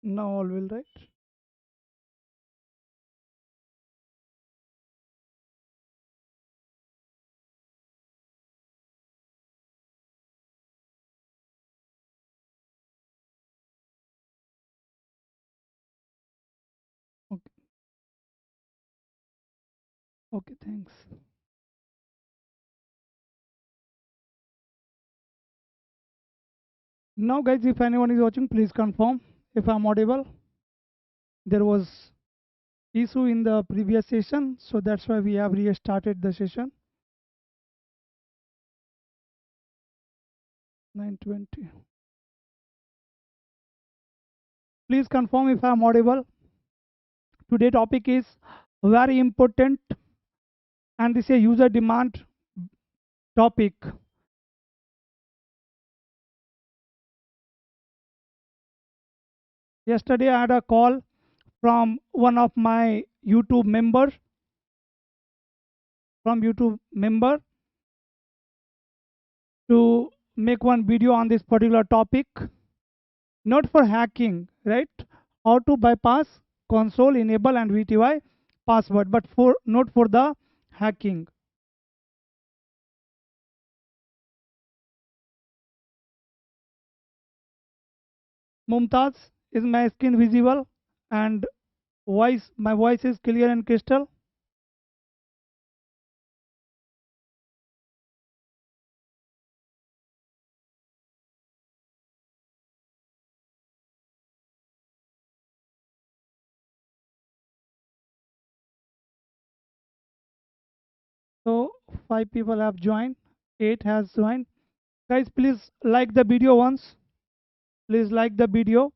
Now all will right. Okay. Okay, thanks. Now guys, if anyone is watching, please confirm if I'm audible. There was issue in the previous session, so that's why we have restarted the session. 9:20. Please confirm if I'm audible. Today topic is very important and this is a user demand topic. Yesterday I had a call from one of my YouTube member to make one video on this particular topic, not for hacking, right? How to bypass console enable and VTY password, but for not for the hacking. Mumtaz, is my skin visible and my voice is clear and crystal? So 5 people have joined, 8 has joined. Guys, please like the video once. Please like the video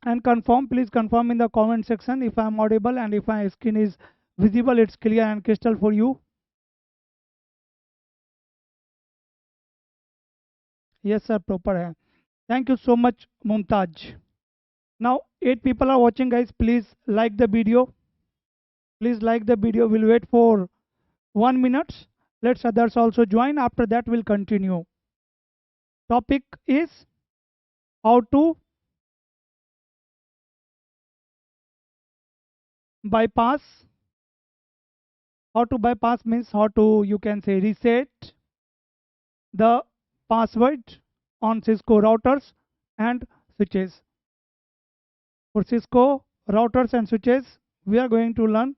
and confirm. Please confirm in the comment section if I am audible and if my skin is visible, it's clear and crystal for you. Yes sir, proper hai. Thank you so much Mumtaz. Now 8 people are watching guys. Please like the video. Please like the video. We'll wait for 1 minute. Let's others also join. After that we'll continue. Topic is how to bypass. How to bypass means how to, you can say, reset the password on Cisco routers and switches. For Cisco routers and switches, we are going to learn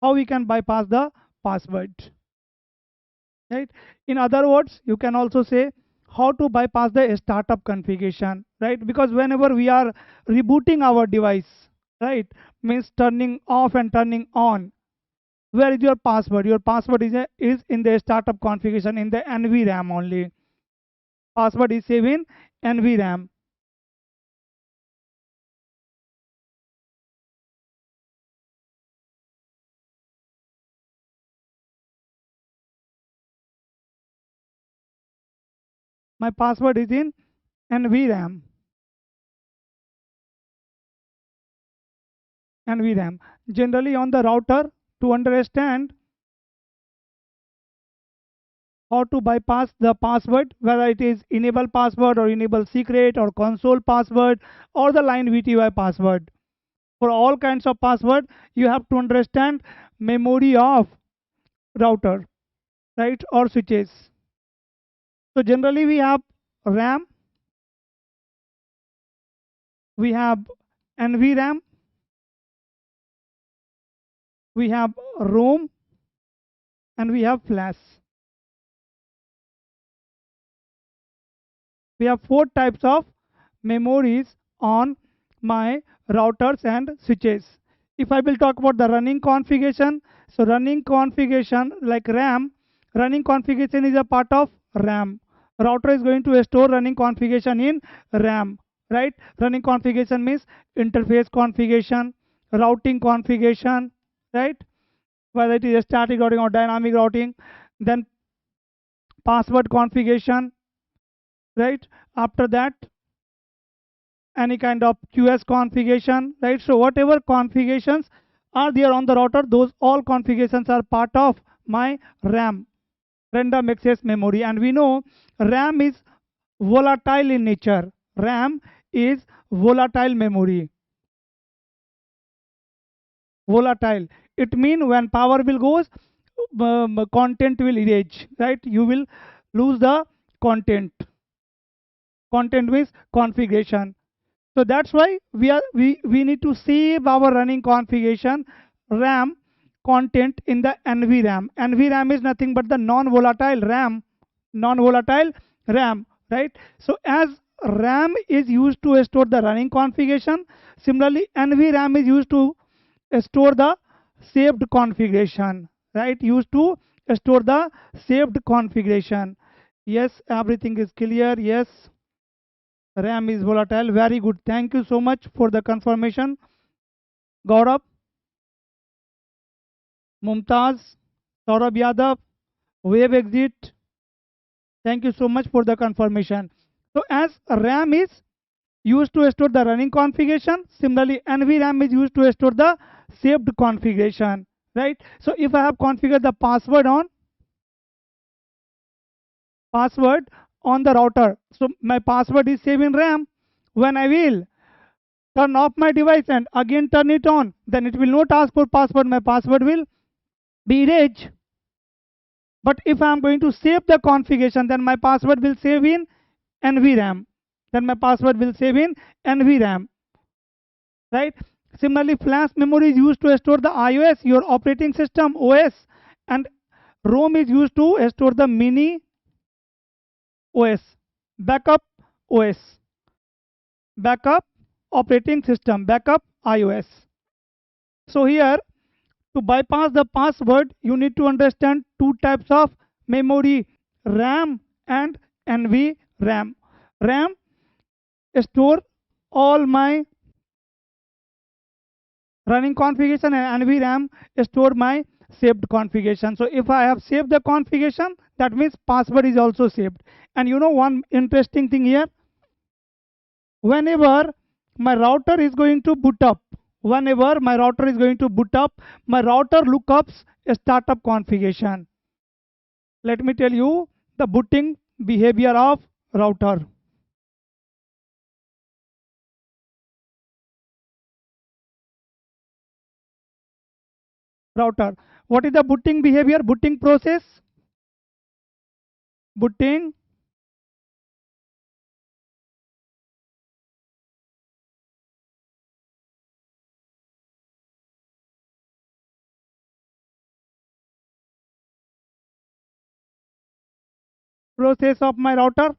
how we can bypass the password. Right? In other words, you can also say how to bypass the startup configuration, right? Because whenever we are rebooting our device, right, means turning off and turning on, where is your password? Your password is in the startup configuration in the NVRAM only. Password is saved in NVRAM. My password is in NVRAM. NVRAM. Generally on the router, to understand how to bypass the password, whether it is enable password or enable secret or console password or the line VTY password. For all kinds of password, you have to understand memory of router, right, or switches. So generally we have RAM, we have NVRAM, we have ROM, and we have flash. We have 4 types of memories on my routers and switches. If I will talk about the running configuration, so running configuration like RAM, running configuration is a part of RAM. Router is going to store running configuration in RAM, right? Running configuration means interface configuration, routing configuration, right? Whether it is static routing or dynamic routing, then password configuration, right? After that, any kind of QS configuration, right? So whatever configurations are there on the router, those all configurations are part of my RAM, random access memory. And we know RAM is volatile in nature. RAM is volatile memory, Volatile. It means when power will goes, content will erase, right? You will lose the content. Content means configuration. So that's why we need to save our running configuration RAM content in the NVRAM. NVRAM is nothing but the non-volatile RAM, non-volatile RAM, right? So as RAM is used to store the running configuration, similarly NVRAM is used to store the saved configuration, right? Used to store the saved configuration. Yes, everything is clear. Yes, RAM is volatile. Very good. Thank you so much for the confirmation. Gaurav, Mumtaz, Saurabh Yadav, Wave Exit. Thank you so much for the confirmation. So as RAM is used to store the running configuration, similarly NVRAM is used to store the saved configuration, right? So if I have configured the password on the router, so my password is saved in RAM. When I will turn off my device and again turn it on, then it will not ask for password. My password will be erased. But if I am going to save the configuration, then my password will save in NVRAM. Then my password will save in NVRAM, right? Similarly, flash memory is used to store the iOS, your operating system OS, and ROM is used to store the mini OS, backup OS, backup operating system, backup iOS. So here, to bypass the password, you need to understand two types of memory, RAM and NVRAM. RAM store all my running configuration and NVRAM store my saved configuration. So if I have saved the configuration, that means password is also saved. And you know one interesting thing here, whenever my router is going to boot up, whenever my router is going to boot up, my router lookups a startup configuration. Let me tell you the booting behavior of router. Router. What is the booting behavior? Booting process. Booting process of my router.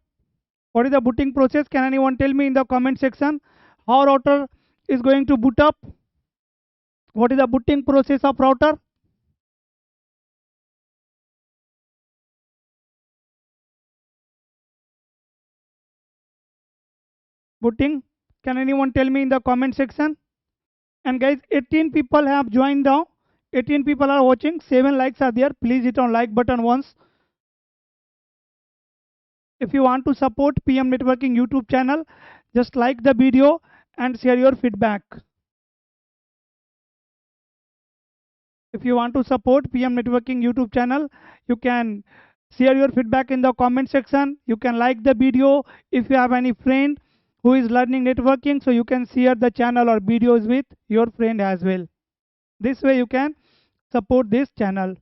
What is the booting process? Can anyone tell me in the comment section how router is going to boot up? What is the booting process of router? Booting. Can anyone tell me in the comment section? And guys, 18 people have joined now. 18 people are watching. 7 likes are there. Please hit on like button once. If you want to support PM Networking YouTube channel, just like the video and share your feedback. If you want to support PM Networking YouTube channel, you can share your feedback in the comment section. You can like the video. If you have any friend who is learning networking, so you can share the channel or videos with your friend as well. This way you can support this channel.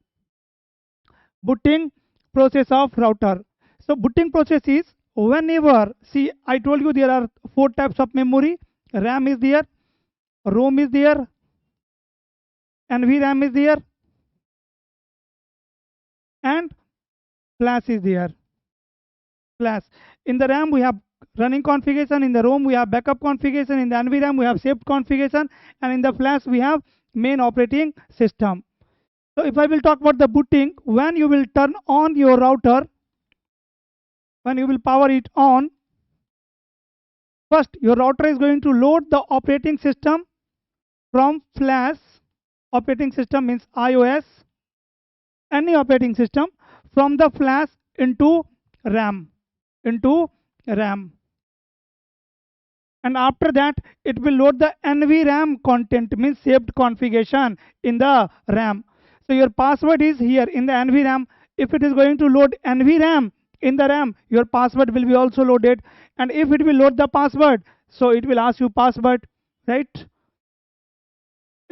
Booting process of router. So booting process is whenever, see I told you there are 4 types of memory. RAM is there, ROM is there, NVRAM is there, and flash is there. Flash. In the RAM we have running configuration, in the ROM we have backup configuration, in the NVRAM we have saved configuration, and in the flash we have main operating system. So if I will talk about the booting, when you will turn on your router, when you will power it on, first your router is going to load the operating system from flash. Operating system means iOS, any operating system, from the flash into RAM, and after that it will load the NVRAM content, means saved configuration in the RAM. So your password is here in the NVRAM. If it is going to load NVRAM in the RAM, your password will be also loaded, and if it will load the password, so it will ask you password, right?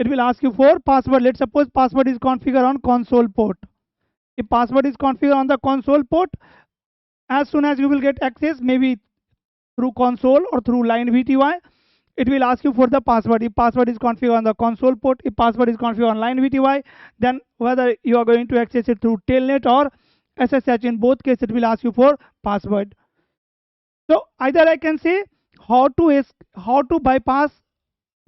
It will ask you for password. Let's suppose password is configured on console port. If password is configured on the console port, as soon as you will get access, maybe through console or through line VTY, it will ask you for the password. If password is configured on the console port, if password is configured on line VTY, then whether you are going to access it through telnet or SSH, in both cases it will ask you for password. So either I can say how to bypass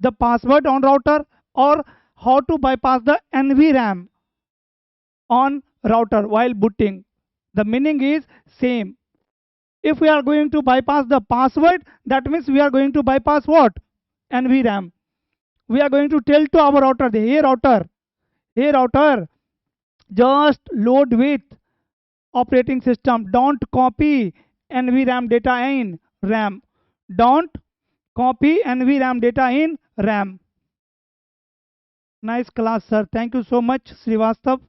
the password on router, or how to bypass the NVRAM on router while booting. The meaning is same. If we are going to bypass the password, that means we are going to bypass what? NVRAM. We are going to tell to our router, hey router, just load with operating system. Don't copy NVRAM data in RAM. Don't copy NVRAM data in RAM. Nice class, sir. Thank you so much, Srivastav.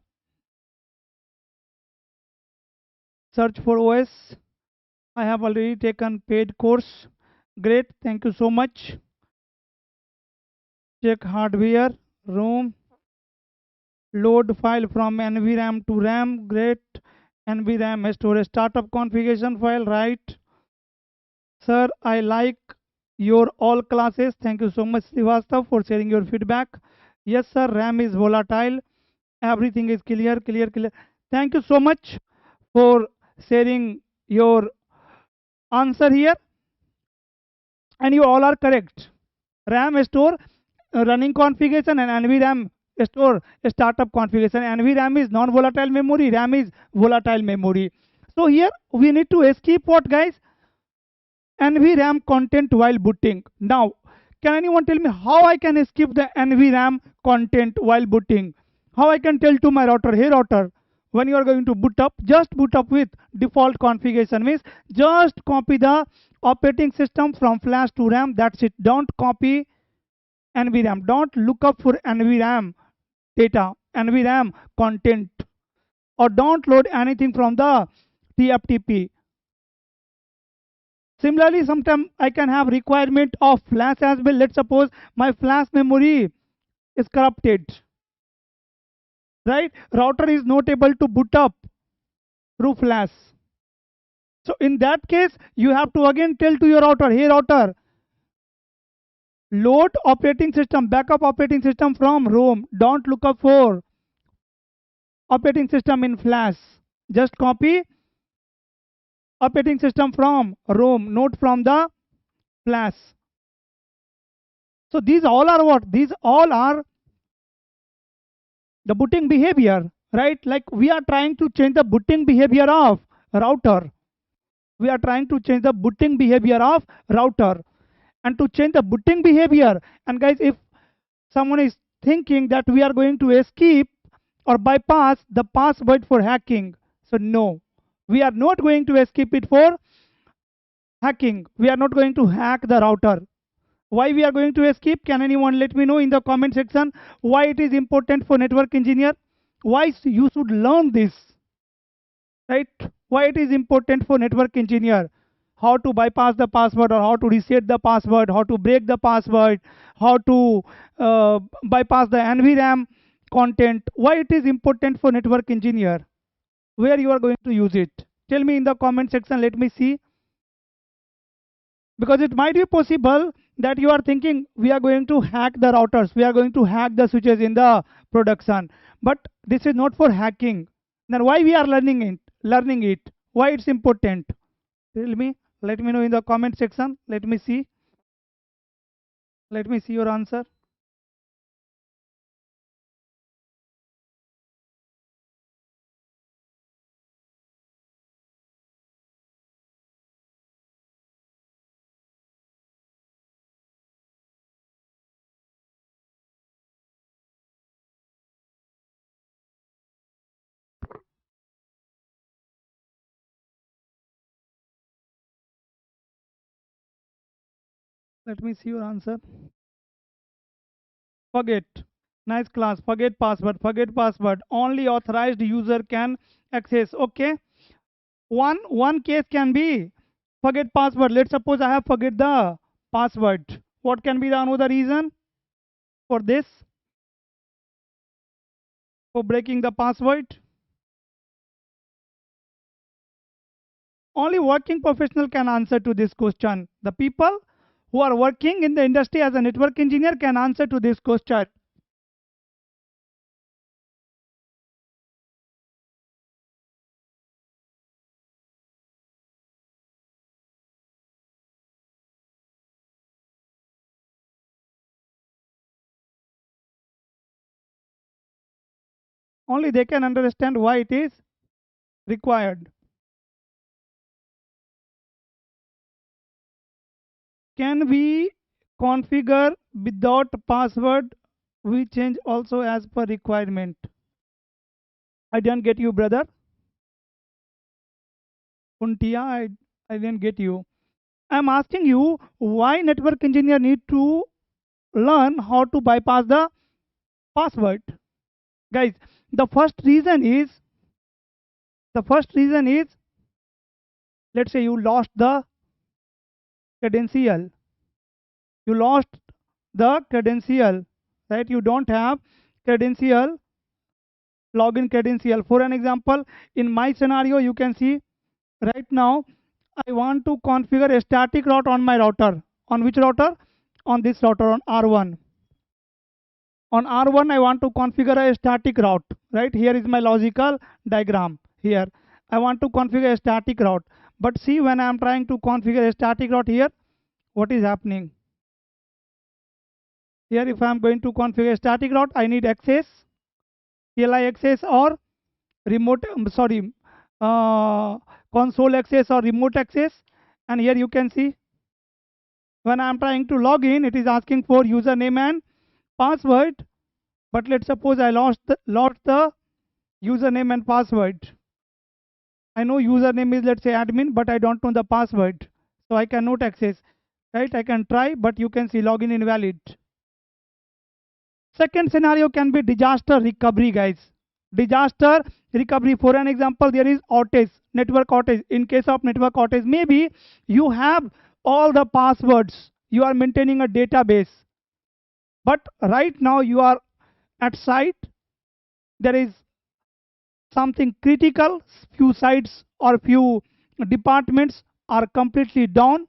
Search for OS. I have already taken paid course. Great. Thank you so much. Check hardware, ROM, load file from NVRAM to RAM. Great. NVRAM storage startup configuration file. Right. Sir, I like your all classes. Thank you so much, Srivastav, for sharing your feedback. Yes, sir. RAM is volatile. Everything is clear. Thank you so much for sharing your answer here. And you all are correct. RAM store running configuration and NVRAM store startup configuration. NVRAM is non-volatile memory, RAM is volatile memory. So here we need to escape what, guys? NVRAM content while booting. Now, can anyone tell me how I can escape the NVRAM content while booting? How I can tell to my router, hey router, when you are going to boot up, just boot up with default configuration. Means just copy the operating system from flash to RAM. That's it. Don't copy NVRAM. Don't look up for NVRAM data, NVRAM content, or don't load anything from the TFTP. Similarly, sometimes I can have requirement of flash as well. Let's suppose my flash memory is corrupted, right? Router is not able to boot up through flash. So in that case, you have to again tell to your router, hey router, load operating system, backup operating system from ROM. Don't look up for operating system in flash. Just copy operating system from ROM, not from the flash. So these all are what? These all are the booting behavior, right? Like we are trying to change the booting behavior of router. We are trying to change the booting behavior of router. And to change the booting behavior, and guys, if someone is thinking that we are going to escape or bypass the password for hacking, so no, we are not going to escape it for hacking. We are not going to hack the router. Why we are going to escape? Can anyone let me know in the comment section why it is important for network engineer? Why you should learn this, right? Why it is important for network engineer? How to bypass the password, or how to reset the password, how to break the password, how to bypass the NVRAM content. Why it is important for network engineer? Where you are going to use it? Tell me in the comment section. Let me see. Because it might be possible that you are thinking we are going to hack the routers, we are going to hack the switches in the production, but this is not for hacking. Then why we are learning it? Why it's important? Tell me. Let me know in the comment section. Let me see your answer. Let me see your answer. Forget. Nice class. Forget password. Forget password. Only authorized user can access. Okay. One case can be forget password. Let's suppose I have forget the password. What can be the another reason for this? for breaking the password? Only working professional can answer to this question. The people who are working in the industry as a network engineer can answer to this question. Only they can understand why it is required. Can we configure without password? We change also as per requirement. I didn't get you, brother. Kuntia, I didn't get you. I'm asking you why network engineer need to learn how to bypass the password. Guys, the first reason is the first reason is let's say you lost the credential. You lost the credential, right? You don't have credential, login credential. For an example, in my scenario, you can see right now I want to configure a static route on my router. On which router? On this router on R1. On R1, I want to configure a static route, right? Here is my logical diagram. Here, I want to configure a static route. But see, when I am trying to configure a static route here, what is happening? Here, if I am going to configure a static route, I need access, CLI access or remote, uh, console access or remote access. And here you can see, when I am trying to log in, it is asking for username and password. But let's suppose I lost the username and password. I know username is let's say admin, but I don't know the password. So I cannot access. Right? I can try, but you can see login invalid. Second scenario can be disaster recovery, guys. Disaster recovery. For an example, there is outage, network outage. In case of network outage, maybe you have all the passwords. You are maintaining a database. But right now you are at site. There is something critical, few sites or few departments are completely down,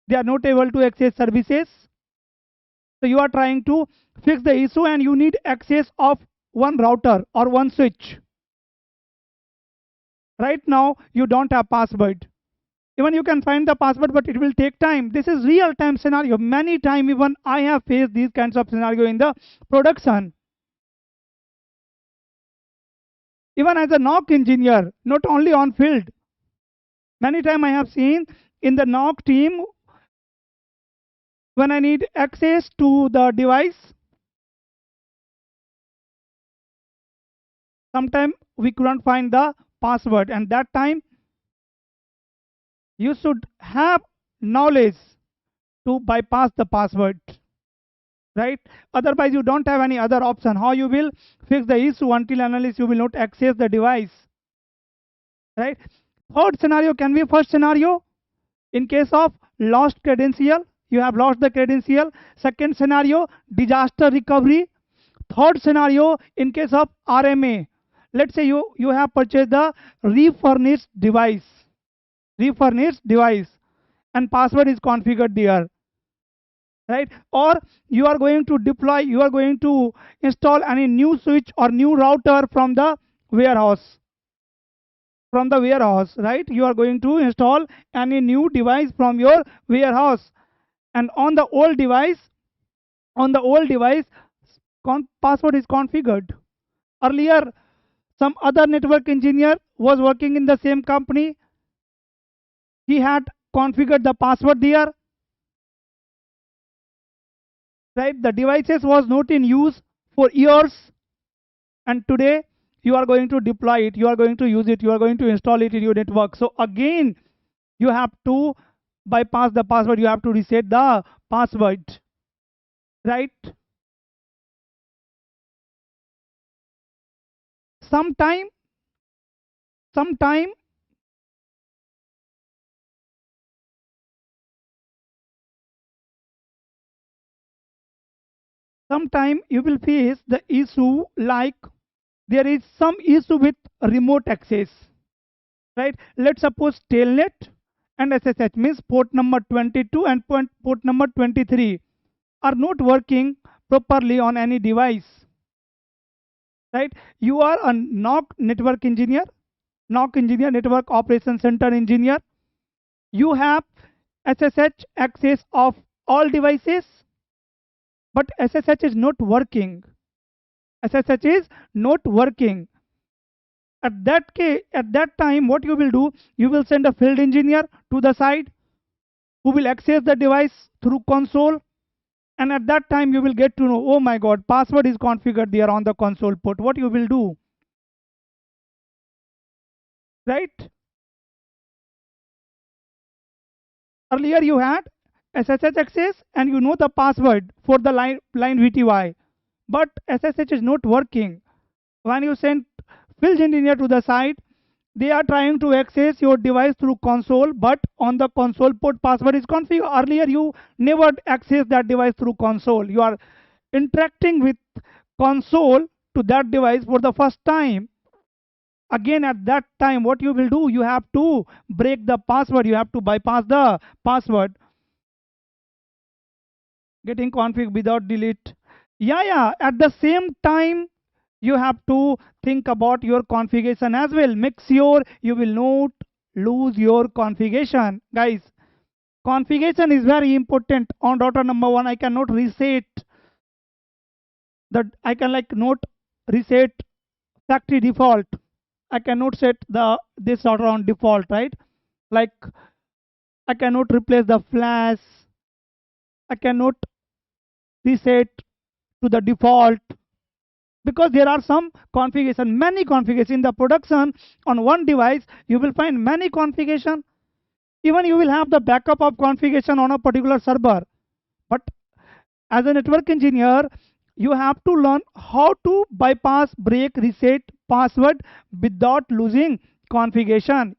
they are not able to access services. So you are trying to fix the issue and you need access of one router or one switch. Right now you don't have password. Even you can find the password, but it will take time. This is real time scenario. Many time even I have faced these kinds of scenario in the production. Even as a NOC engineer, not only on field, many time I have seen in the NOC team, when I need access to the device, sometimes we couldn't find the password, and that time you should have knowledge to bypass the password, right? Otherwise you don't have any other option. How you will fix the issue until unless you will not access the device, right? Third scenario can be first scenario. In case of lost credential, you have lost the credential. Second scenario, disaster recovery. Third scenario, in case of RMA, let's say you have purchased the refurnished device and password is configured there, right? Or you are going to deploy, you are going to install any new switch or new router warehouse from the warehouse, right? You are going to install any new device from your warehouse, and on the old device password is configured. Earlier some other network engineer was working in the same company, he had configured the password there, right? The devices was not in use for years, and today you are going to deploy it, you are going to use it, you are going to install it in your network. So again you have to bypass the password, you have to reset the password, right? Sometime sometime sometime you will face the issue like there is some issue with remote access, right? Let's suppose telnet and SSH means port number 22 and port number 23 are not working properly on any device, right? You are a NOC engineer, network operation center engineer. You have SSH access of all devices, but SSH is not working. SSH is not working. At that time, what you will do, you will send a field engineer to the site who will access the device through console, and at that time you will get to know, oh my god, password is configured there on the console port. What you will do, right? Earlier you had SSH access and you know the password for the line VTY, but SSH is not working. When you send field engineer to the site, they are trying to access your device through console, but on the console port password is configured. Earlier you never access that device through console. You are interacting with console to that device for the first time. Again, at that time, what you will do, you have to break the password, you have to bypass the password. Getting config without delete. Yeah, at the same time you have to think about your configuration as well. Make sure you will not lose your configuration, guys. Configuration is very important. On router number 1, I cannot reset that. I can like not reset factory default. I cannot set this router on default, right? Like I cannot replace the flash. I cannot reset to the default, because there are some configuration, many configuration in the production. On one device you will find many configuration. Even you will have the backup of configuration on a particular server, but as a network engineer you have to learn how to bypass, break, reset password without losing configuration.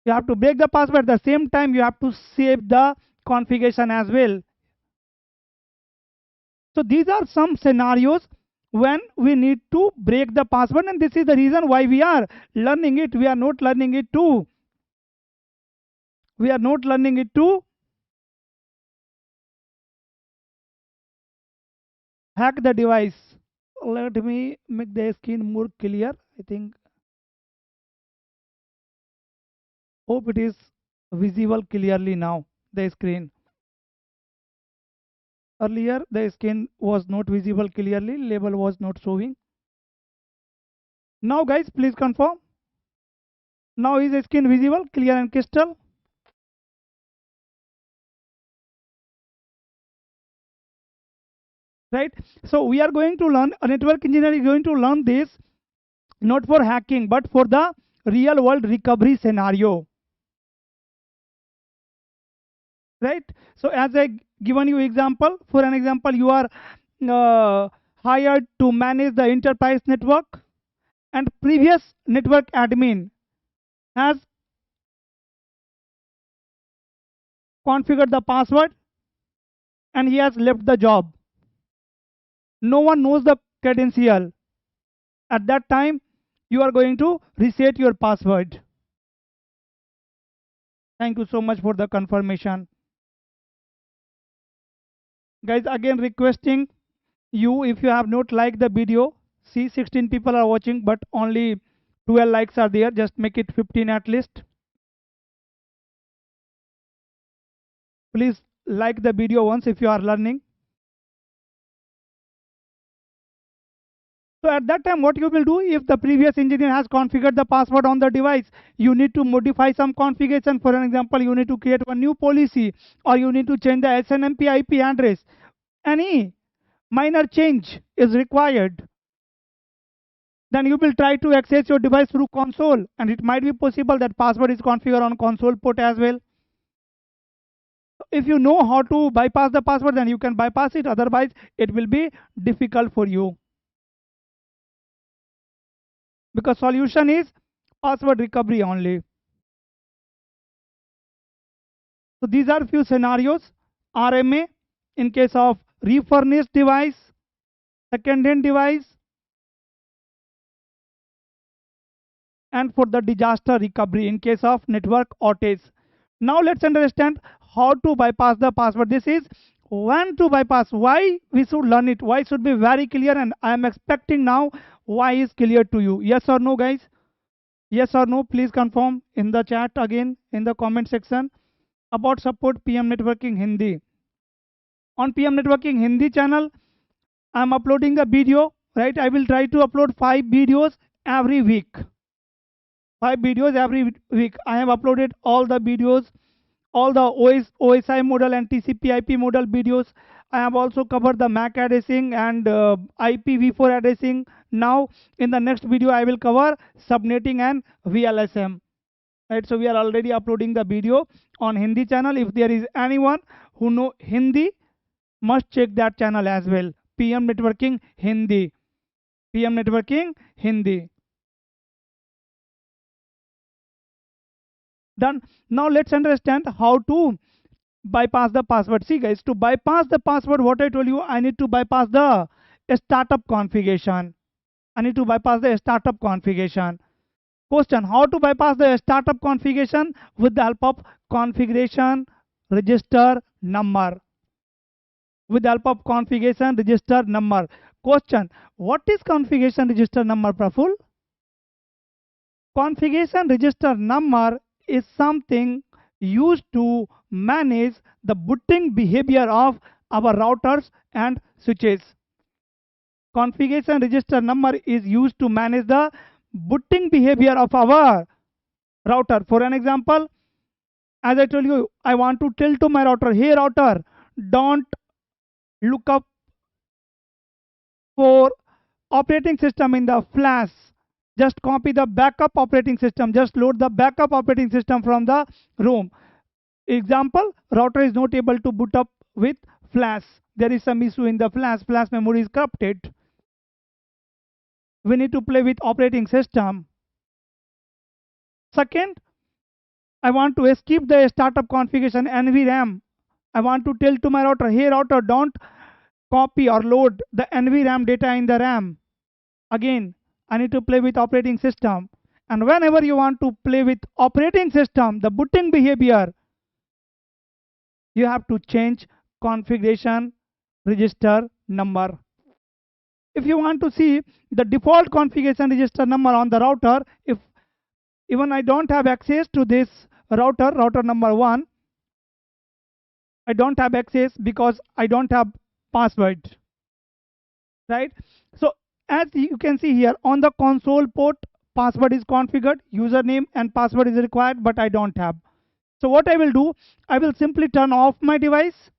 You have to break the password, at the same time you have to save the configuration as well. So these are some scenarios when we need to break the password, and this is the reason why we are learning it. We are not learning it to hack the device. Let me make the screen more clear. I think, hope it is visible clearly now, the screen. Earlier the screen was not visible clearly, label was not showing. Now guys, please confirm. Now is the screen visible, clear and crystal? Right? So we are going to learn, a network engineer is going to learn this not for hacking but for the real world recovery scenario, right? So as I given you example, for an example, you are hired to manage the enterprise network, and previous network admin has configured the password and he has left the job. No one knows the credential. At that time you are going to reset your password. Thank you so much for the confirmation. Guys, again requesting you, if you have not liked the video, see 16 people are watching but only 12 likes are there, just make it 15 at least. Please like the video once if you are learning. So at that time what you will do, if the previous engineer has configured the password on the device, you need to modify some configuration. For an example, you need to create a new policy, or you need to change the CCNP IP address. Any minor change is required. Then you will try to access your device through console, and it might be possible that password is configured on console port as well. If you know how to bypass the password, then you can bypass it, otherwise it will be difficult for you, because solution is password recovery only. So these are few scenarios. RMA in case of refurnished device, second hand device, and for the disaster recovery in case of network outage. Now let's understand how to bypass the password. This is when to bypass. Why we should learn it? Why should be very clear, and I am expecting now why is clear to you. Yes or no, guys? Yes or no? Please confirm in the chat again in the comment section. About support PM Networking Hindi. On PM Networking Hindi channel, I am uploading a video, right? I will try to upload 5 videos every week. 5 videos every week. I have uploaded all the videos, all the OSI model and TCP IP model videos. I have also covered the MAC addressing and IPv4 addressing. Now, in the next video, I will cover subnetting and VLSM. Right, so we are already uploading the video on Hindi channel. If there is anyone who know Hindi, must check that channel as well. PM Networking Hindi. PM Networking Hindi. Done. Now let's understand how to bypass the password. See guys, to bypass the password, what I told you, I need to bypass the startup configuration. I need to bypass the startup configuration. Question: how to bypass the startup configuration? With the help of configuration register number. With the help of configuration register number. Question: what is configuration register number, Praful? Configuration register number is something used to manage the booting behavior of our routers and switches. Configuration register number is used to manage the booting behavior of our router. For an example, as I told you, I want to tell to my router, hey router, don't look up for operating system in the flash. Just copy the backup operating system. Just load the backup operating system from the ROM. Example, router is not able to boot up with flash. There is some issue in the flash. Flash memory is corrupted. We need to play with operating system. Second, I want to skip the startup configuration NVRAM. I want to tell to my router, hey router, don't copy or load the NVRAM data in the RAM. Again, I need to play with operating system. And whenever you want to play with operating system, the booting behavior, you have to change configuration register number. If you want to see the default configuration register number on the router, if even I don't have access to this router number 1, I don't have access because I don't have password, right? So as you can see here on the console port, password is configured, username and password is required, but I don't have. So what I will do, I will simply turn off my device,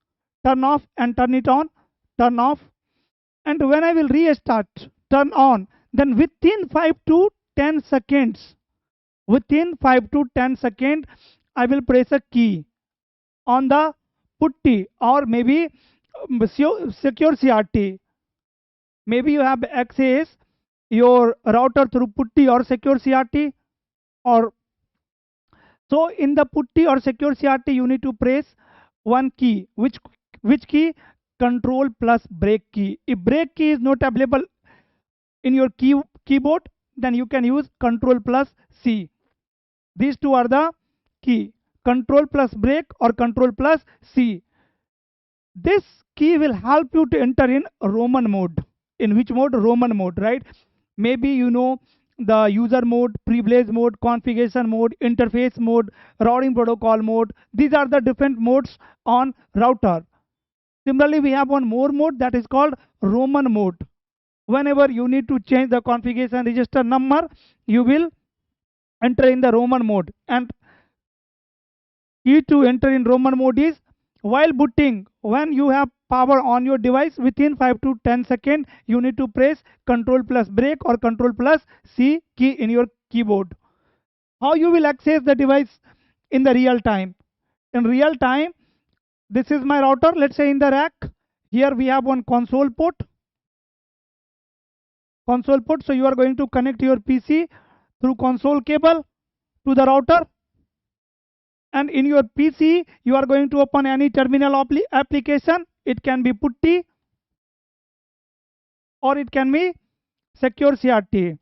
turn off and turn it on, turn off, and when I will restart, turn on, then within 5 to 10 seconds, within 5 to 10 seconds, I will press a key on the putty or maybe secure CRT. Maybe you have access your router through putty or secure CRT, or so in the putty or secure CRT you need to press one key. Which key? Control plus break key. If break key is not available in your keyboard, then you can use control plus C. These two are the key, control plus break or control plus C. This key will help you to enter in Roman mode. In which mode? Roman mode, right? Maybe you know the user mode, privilege mode, configuration mode, interface mode, routing protocol mode. These are the different modes on router. Similarly, we have one more mode that is called Roman mode. Whenever you need to change the configuration register number, you will enter in the Roman mode. And key to enter in Roman mode is while booting, when you have power on your device, within 5 to 10 seconds, you need to press control plus break or control plus C key in your keyboard. How you will access the device in the real time? In real time, this is my router, let's say in the rack. Here we have one console port. Console port, so you are going to connect your PC through console cable to the router. And in your PC, you are going to open any terminal application. It can be putty or it can be secure CRT.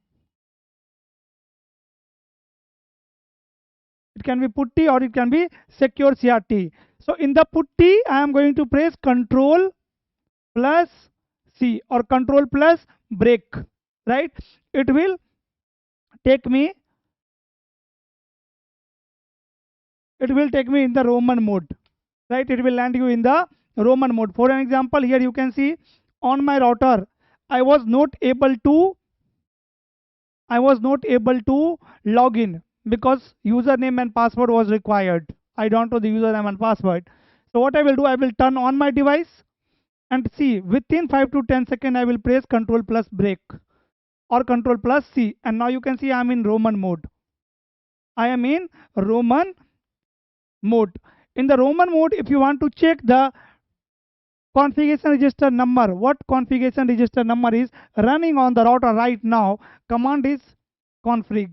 It can be putty or it can be secure CRT. So in the putty, I am going to press Control plus C or Control plus break, right? It will take me, it will take me in the Roman mode, right? It will land you in the Roman mode. For an example, here you can see on my router, I was not able to log in because username and password was required. I don't know the username and password. So what I will do, I will turn on my device and see within 5 to 10 seconds I will press Control plus break or Control plus C, and now you can see I am in Roman mode. I am in Roman mode. In the Roman mode, if you want to check the configuration register number, what configuration register number is running on the router right now, command is config.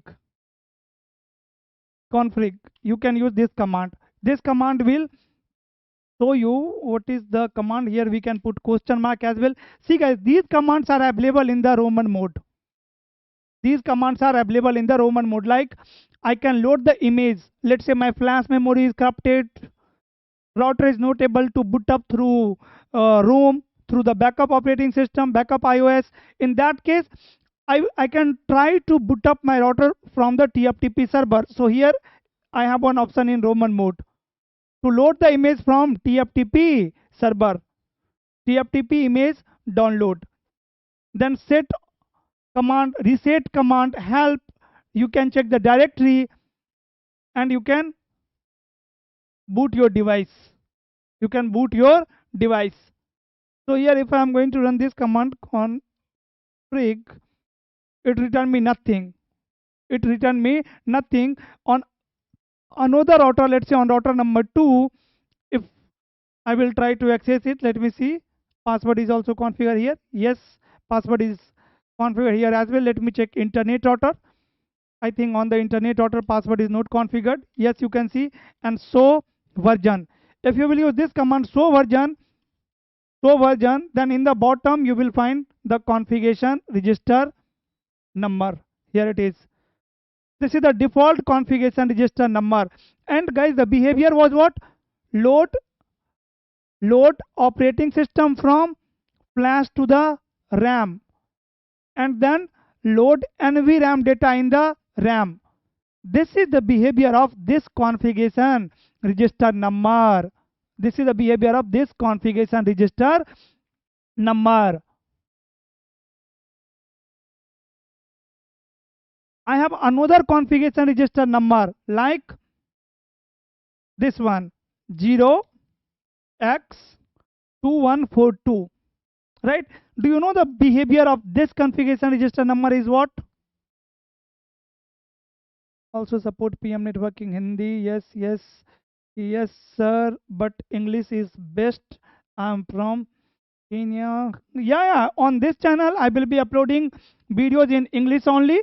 You can use this command. This command will show you what is the command. Here we can put question mark as well. See guys, these commands are available in the Roman mode. These commands are available in the Roman mode. Like I can load the image. Let's say my flash memory is corrupted. Router is not able to boot up through ROM, through the backup operating system, backup iOS. In that case, I can try to boot up my router from the TFTP server. So here I have one option in Roman mode to load the image from TFTP server, TFTP image download. Then set command, reset command, help. You can check the directory and you can boot your device. You can boot your device. So here if I am going to run this command config, it return me nothing. It return me nothing. On another router, let's say on router number 2, if I will try to access it, let me see. Password is also configured here. Yes, password is configured here as well. Let me check internet router. I think on the internet router password is not configured. Yes, you can see. And show version. If you will use this command show version, then in the bottom you will find the configuration register number. Here it is. This is the default configuration register number. And guys, the behavior was what? Load operating system from flash to the RAM, and then load NVRAM data in the RAM. This is the behavior of this configuration register number. This is the behavior of this configuration register number. I have another configuration register number like this one 0x2142, right? Do you know the behavior of this configuration register number is what? Also support PM networking Hindi. Yes sir, but English is best. I'm from Kenya. Yeah, on this channel I will be uploading videos in English only.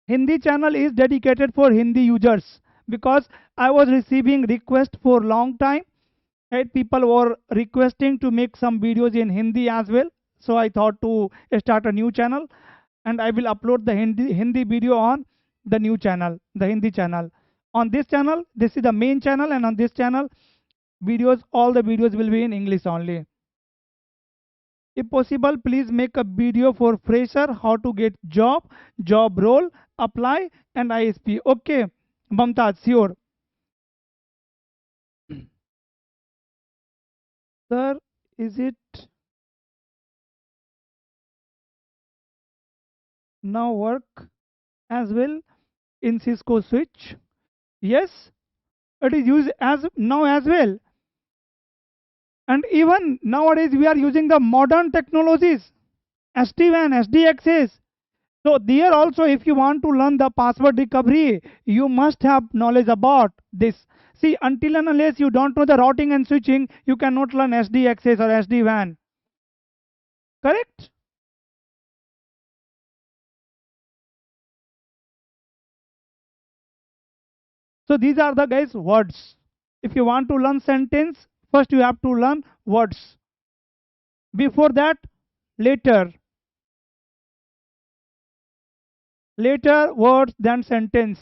Hindi channel is dedicated for Hindi users because I was receiving requests for long time, right? People were requesting to make some videos in Hindi as well. So I thought to start a new channel and I will upload the Hindi video on the new channel, the Hindi channel. On this channel, this is the main channel, and on this channel, all the videos will be in English only. If possible, please make a video for fresher, how to get job role, apply, and ISP. Okay, Mamtaz, sure. Sir, is it now work as well in Cisco switch? Yes, it is used as now as well. And even nowadays we are using the modern technologies, SD-WAN, SD access. So there also, if you want to learn the password recovery, you must have knowledge about this. See, until and unless you don't know the routing and switching, you cannot learn SD access or SD-WAN. Correct? So these are the guys words. If you want to learn sentence, first you have to learn words. Before that, later words, then sentence.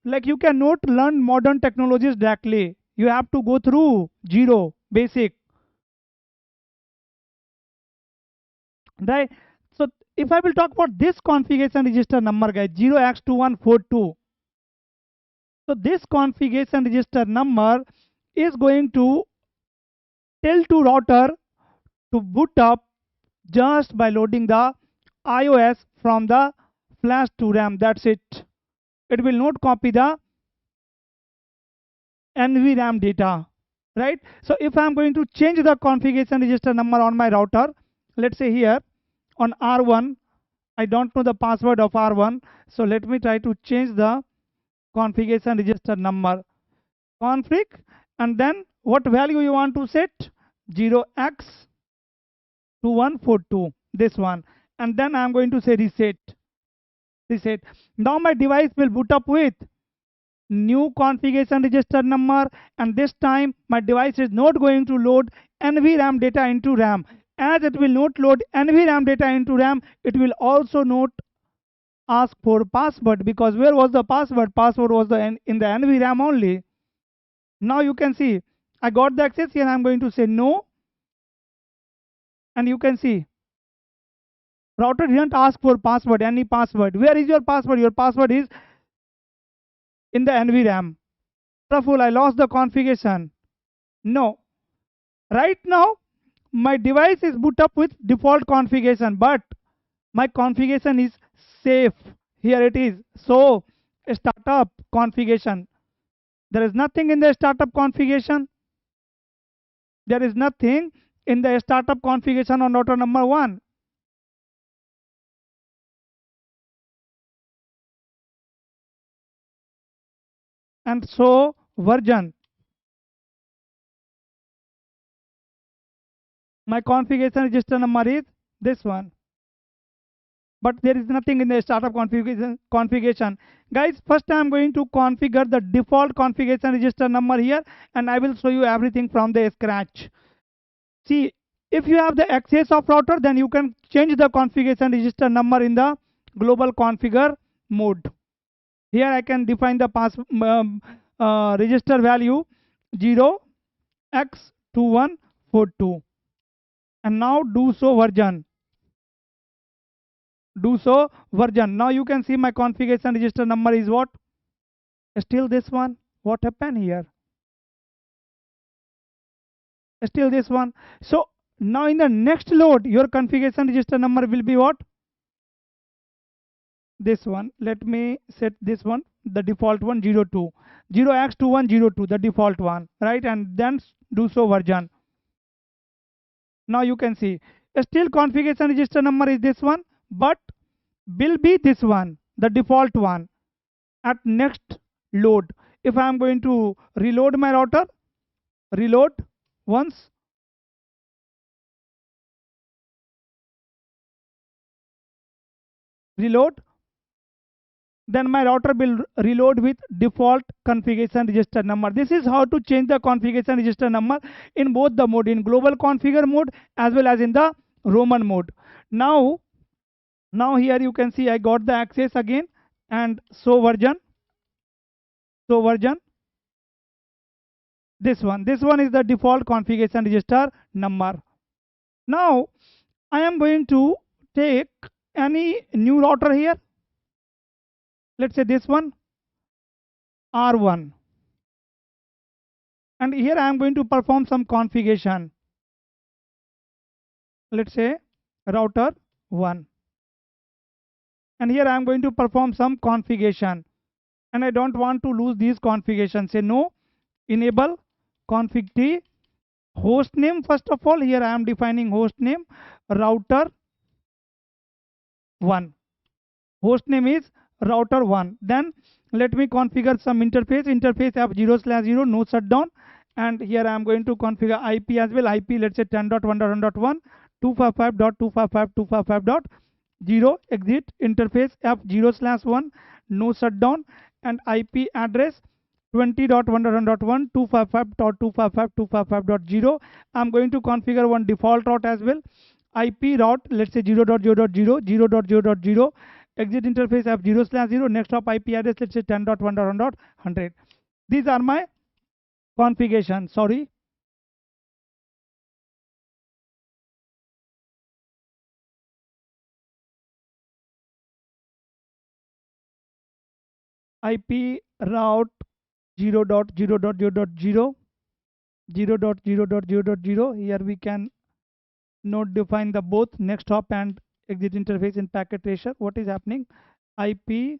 like you cannot learn modern technologies directly. You have to go through zero basic, right? So if I will talk about this configuration register number, guys, 0x2142. So this configuration register number is going to tell to router to boot up just by loading the iOS from the flash to RAM. That's it. It will not copy the NVRAM data, right? So if I'm going to change the configuration register number on my router, let's say here on R1, I don't know the password of R1. So let me try to change the configuration register number. Config, and then what value you want to set? 0x2142, this one. And then I'm going to say reset. Reset. Now my device will boot up with new configuration register number, and this time my device is not going to load NVRAM data into RAM. As it will not load NVRAM data into RAM, it will also not ask for password, because where was the password? Password was in the NVRAM only. Now you can see I got the access here. I'm going to say no, and you can see router didn't ask for password, any password. Where is your password? Your password is in the NVRAM. Wonderful, I lost the configuration. No. Right now, my device is boot up with default configuration, but my configuration is safe. Here it is. So, startup configuration. There is nothing in the startup configuration. There is nothing in the startup configuration on router number 1. And so, version. My configuration register number is this one. But there is nothing in the startup configuration. Guys, first I am going to configure the default configuration register number here, and I will show you everything from the scratch. See, if you have the access of router, then you can change the configuration register number in the global configure mode. Here I can define the register value 0x2142, and now do so version. Now you can see my configuration register number is what? Still this one. What happened here? Still this one. So now in the next load, your configuration register number will be what? This one. Let me set this one, the default one, 02. 0x2102, the default one, right? And then do so version. Now you can see still configuration register number is this one, but will be this one, the default one, at next load. If I am going to reload my router, reload once, reload, then my router will reload with default configuration register number. This is how to change the configuration register number in both the mode, in global configure mode as well as in the Roman mode. Now here you can see I got the access again, and so version. This one is the default configuration register number. Now I am going to take any new router here. Let's say this one, R1, and here I am going to perform some configuration. Let's say router 1, and here I am going to perform some configuration, and I don't want to lose these configurations. Say no, enable config t, host name. First of all, here I am defining host name router 1. Host name is router 1. Then let me configure some interface f0/0, no shutdown, and here I am going to configure IP as well. IP, let's say 10.1.1.1, 255.255.255.0, exit interface f0/1, no shutdown, and IP address 20.1.1, 255.255.255.0. I'm going to configure one default route as well. IP route, let's say 0.0.0, 0.0.0, exit interface F0/0, next hop IP address, let's say 10.1.1.100. These are my configuration. Sorry. IP route 0.0.0.0, 0.0.0.0. Here we can not define the both next hop and exit interface in packet tracer. What is happening? IP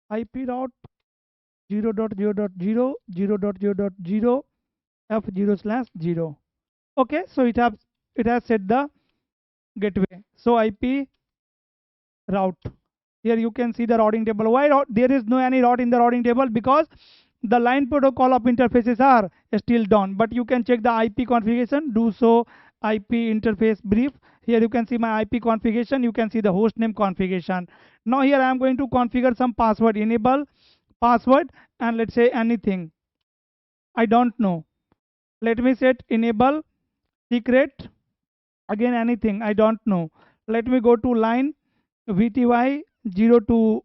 route 0.0.0, 0.0.0, F0/0. Okay, so it has set the gateway. So IP route. Here you can see the routing table. Why there is no any route in the routing table? Because the line protocol of interfaces are still down. But you can check the IP configuration. Do so IP interface brief. Here you can see my IP configuration. You can see the host name configuration. Now here I am going to configure some password. Enable password and let's say anything. I don't know. Let me set enable secret. Again anything. I don't know. Let me go to line VTY 0 to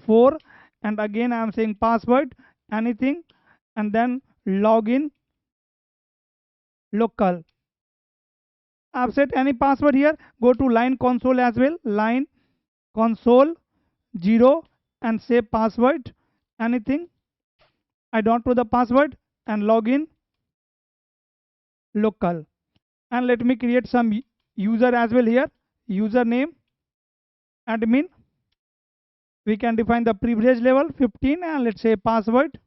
4 and again I am saying password anything and then login local. I have set any password here. Go to line console as well. Line console 0 and say password anything. I don't know the password and login local. And let me create some user as well here. Username admin. We can define the privilege level 15 and let's say password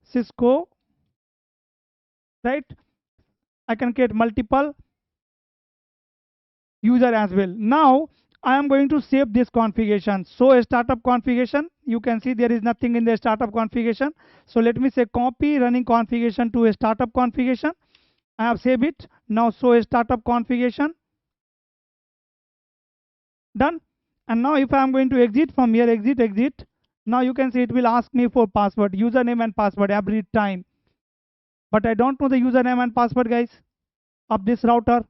Cisco, right? I can create multiple user as well. Now I am going to save this configuration. So a startup configuration, you can see there is nothing in the startup configuration. So let me say copy running configuration to a startup configuration. I have saved it. Now show a startup configuration. Done. And now if I am going to exit from here, exit. Now you can see it will ask me for password, username and password every time. But I don't know the username and password, guys, of this router.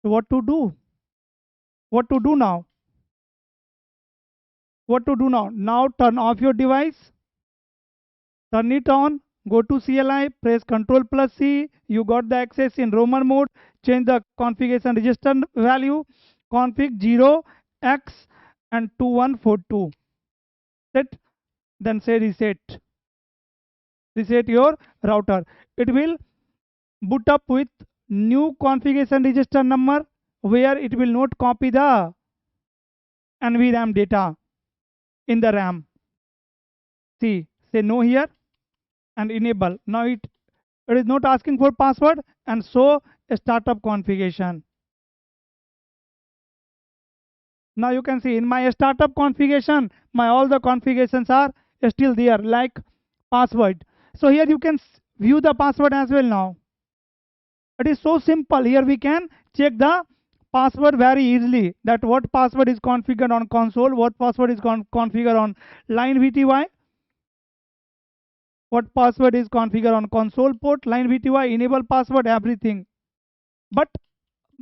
So what to do? What to do now? What to do now? Now turn off your device. Turn it on. Go to CLI. Press Ctrl+C. You got the access in Roman mode. Change the configuration register value. Config 0x and 2142. Set. Then say reset. Reset your router. It will boot up with new configuration register number where it will not copy the NVRAM data in the RAM. See, say no here and enable. Now it is not asking for password and show a startup configuration. Now you can see in my startup configuration, my all the configurations are still there like password. So here you can view the password as well now. It is so simple. Here we can check the password very easily, that what password is configured on console, what password is configured on line VTY, what password is configured on console port, line VTY, enable password, everything. But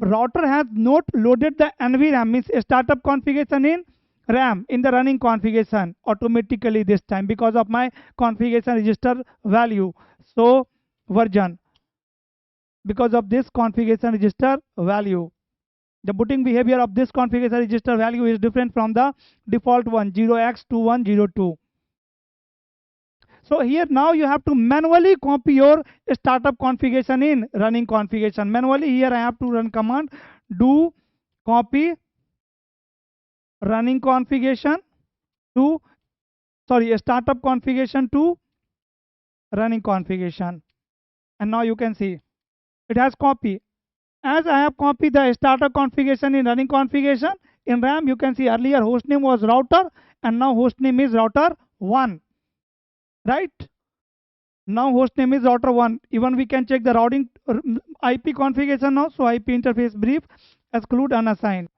router has not loaded the NVRAM, means startup configuration in RAM in the running configuration automatically this time because of my configuration register value. So version, because of this configuration register value, the booting behavior of this configuration register value is different from the default one 0x2102. So here now you have to manually copy your startup configuration in running configuration. Manually here I have to run command do copy running configuration to startup configuration to running configuration. And now you can see it has copy. As I have copied the startup configuration in running configuration in RAM, you can see earlier hostname was router and now hostname is router 1. Right? Now hostname is router 1. Even we can check the routing IP configuration now. So IP interface brief exclude unassigned.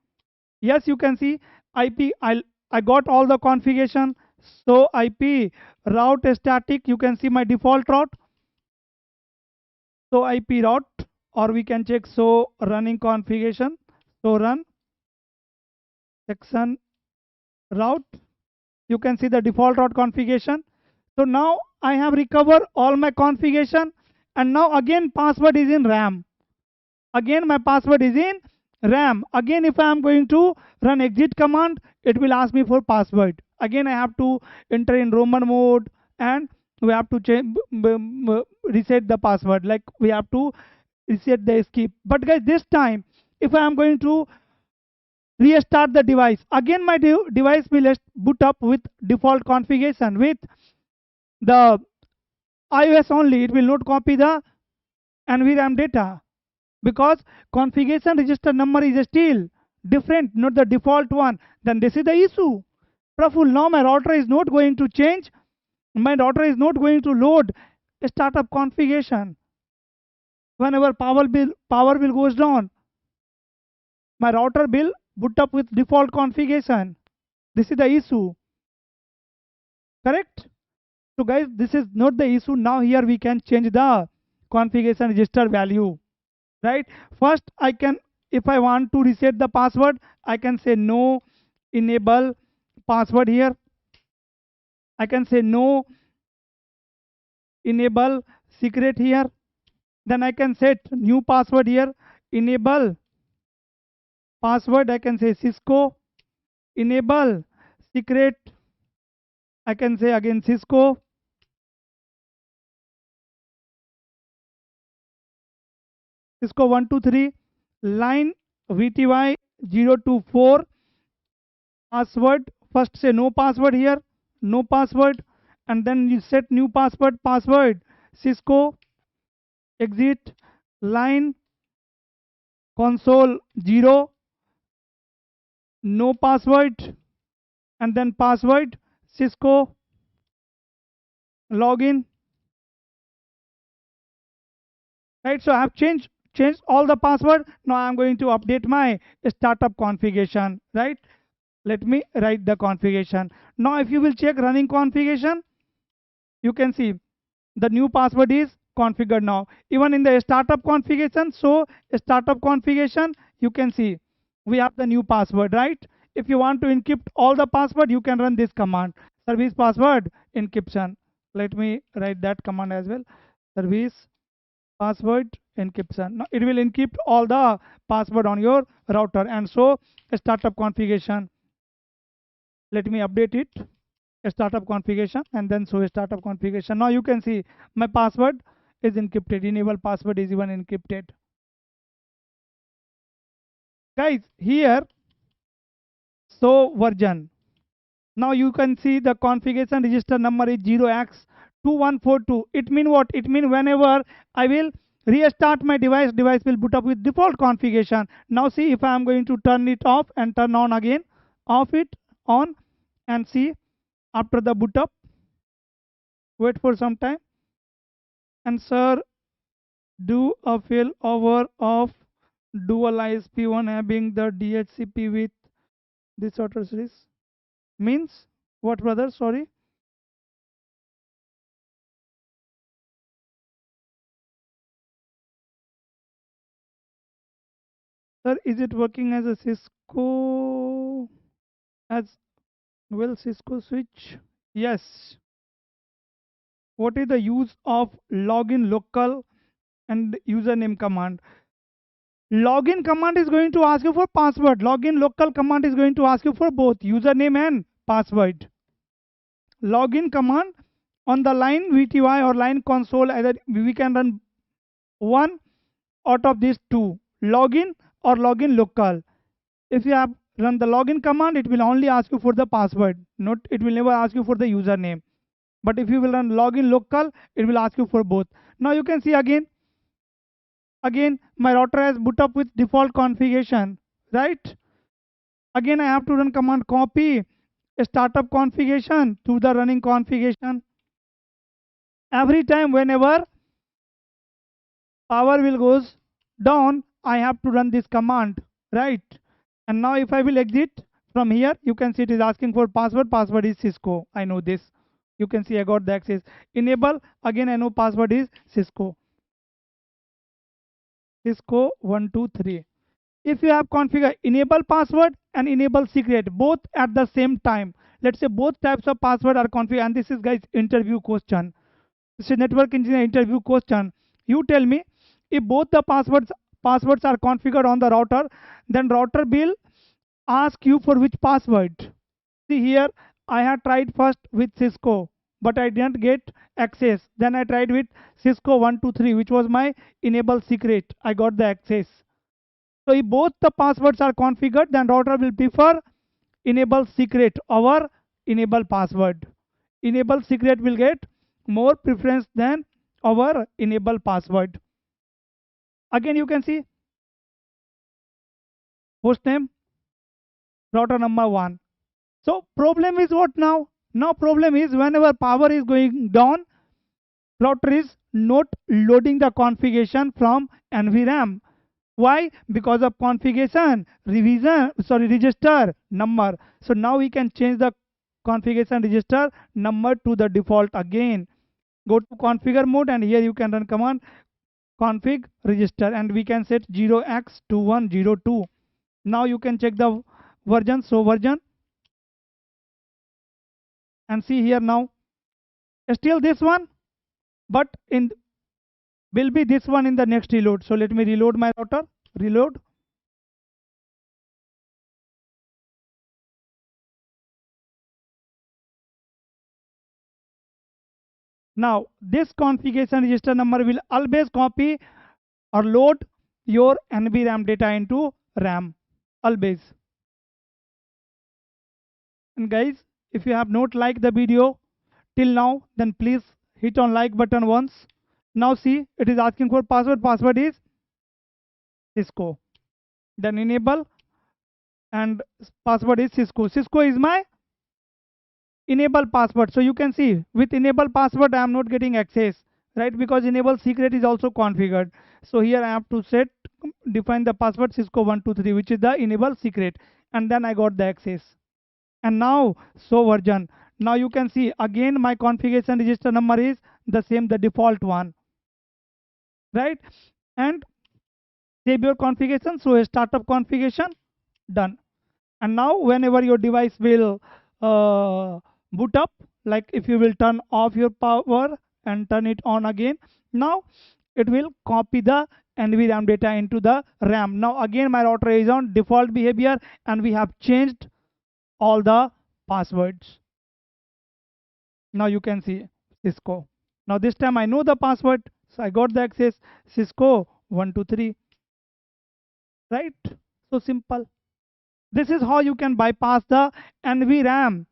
Yes, you can see IP. I got all the configuration. So IP route static, you can see my default route. So IP route, or we can check so running configuration. So run section route. You can see the default route configuration. So now I have recovered all my configuration, and now again password is in RAM. Again my password is in RAM. Again if I am going to run exit command, it will ask me for password. Again I have to enter in Roman mode, and we have to change, reset the password, like we have to reset the escape. But guys, this time if I am going to restart the device, again my device will boot up with default configuration with the iOS only. It will not copy the NVRAM data, because configuration register number is still different, not the default one. Then this is the issue. Praful, now my router is not going to change. My router is not going to load startup configuration. Whenever power will goes down, my router will boot up with default configuration. This is the issue. Correct? So guys, this is not the issue. Now here we can change the configuration register value. Right? First I can, if I want to reset the password, I can say no enable password here. I can say no enable secret here. Then I can set new password here, enable password. I can say Cisco, enable secret. I can say again Cisco. Cisco 123, line VTY 024, password. First say no password here, no password, and then you set new password Cisco, exit, line console 0, no password, and then password Cisco, login. Right, so I have changed all the password. Now I am going to update my startup configuration. Right, let me write the configuration. Now if you will check running configuration, you can see the new password is configured now. Even in the startup configuration, so startup configuration, you can see we have the new password. Right, if you want to encrypt all the password, you can run this command, service password encryption. Let me write that command as well, service password encryption. Now it will encrypt all the password on your router. And so startup configuration, let me update it, startup configuration, and then so startup configuration. Now you can see my password is encrypted, enable password is even encrypted. Guys, here so version, now you can see the configuration register number is 0x2142. It mean what? It mean whenever I will restart my device will boot up with default configuration. Now see, if I am going to turn it off and turn on again, off it, on, and see after the boot up, wait for some time, and sir, do a failover of dual ISP1 having the DHCP with this order series. Means what, brother? Sorry. Sir, is it working as a Cisco, as well Cisco switch? Yes. What is the use of login local and username command? Login command is going to ask you for password. Login local command is going to ask you for both username and password. Login command on the line VTY or line console, either we can run one out of these two, login or login local. If you have run the login command, it will only ask you for the password, not, it will never ask you for the username. But if you will run login local, it will ask you for both. Now you can see again my router has boot up with default configuration. Right, again I have to run command copy startup configuration to the running configuration. Every time whenever power will goes down, I have to run this command. Right, and now if I will exit From here, you can see it is asking for password. Password is Cisco. I know this. You can see I got the access. Enable. Again, I know password is Cisco. Cisco 123. If you have configured enable password and enable secret both at the same time, let's say both types of password are configured, and this is guys interview question. This is network engineer interview question. You tell me if both the passwords are configured on the router, then router will ask you for which password. See here, I had tried first with Cisco, but I didn't get access. Then I tried with Cisco 123, which was my enable secret. I got the access. So if both the passwords are configured, then router will prefer enable secret over enable password. Enable secret will get more preference than our enable password. Again, you can see host name, router number 1. So problem is what now? Now problem is whenever power is going down, router is not loading the configuration from NVRAM. Why? Because of configuration register number. So now we can change the configuration register number to the default again. Go to configure mode and here you can run command config register and we can set 0x2102. Now you can check the version. So version, and see here now still this one, but in will be this one in the next reload. So let me reload my router. Reload. Now this configuration register number will always copy or load your NVRAM data into RAM. Always. And guys, if you have not liked the video till now, then please hit on like button once. Now see, it is asking for password. Password is Cisco. Then enable and password is Cisco. Cisco is my enable password. So you can see with enable password I am not getting access, right? Because enable secret is also configured. So here I have to define the password Cisco 123, which is the enable secret, and then I got the access. And now show version. Now you can see again my configuration register number is the same, the default one, right? And save your configuration. So a startup configuration done. And now whenever your device will boot up, like if you will turn off your power and turn it on again, now it will copy the NVRAM data into the RAM. Now again my router is on default behavior and we have changed all the passwords. Now you can see Cisco. Now this time I know the password, so I got the access Cisco 123, right? So simple. This is how you can bypass the NVRAM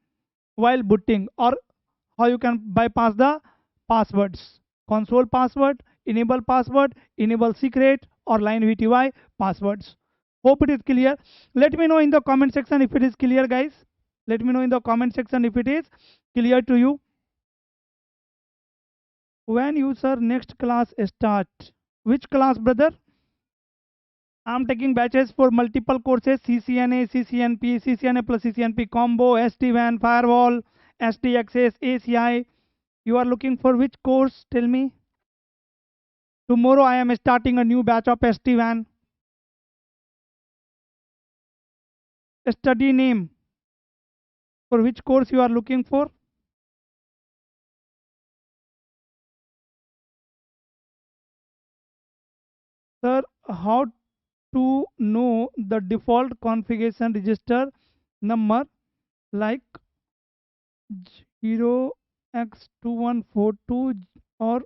while booting, or how you can bypass the passwords. Console password, enable secret, or line VTY passwords. Hope it is clear. Let me know in the comment section if it is clear, guys. Let me know in the comment section if it is clear to you. When user next class start? Which class, brother? I'm taking batches for multiple courses: CCNA, CCNP, CCNA plus CCNP combo, SD-WAN, firewall, SD access, ACI. You are looking for which course? Tell me. Tomorrow I am starting a new batch of SD-WAN. Study name. For which course you are looking for? Sir, how to know the default configuration register number like 0x2142 or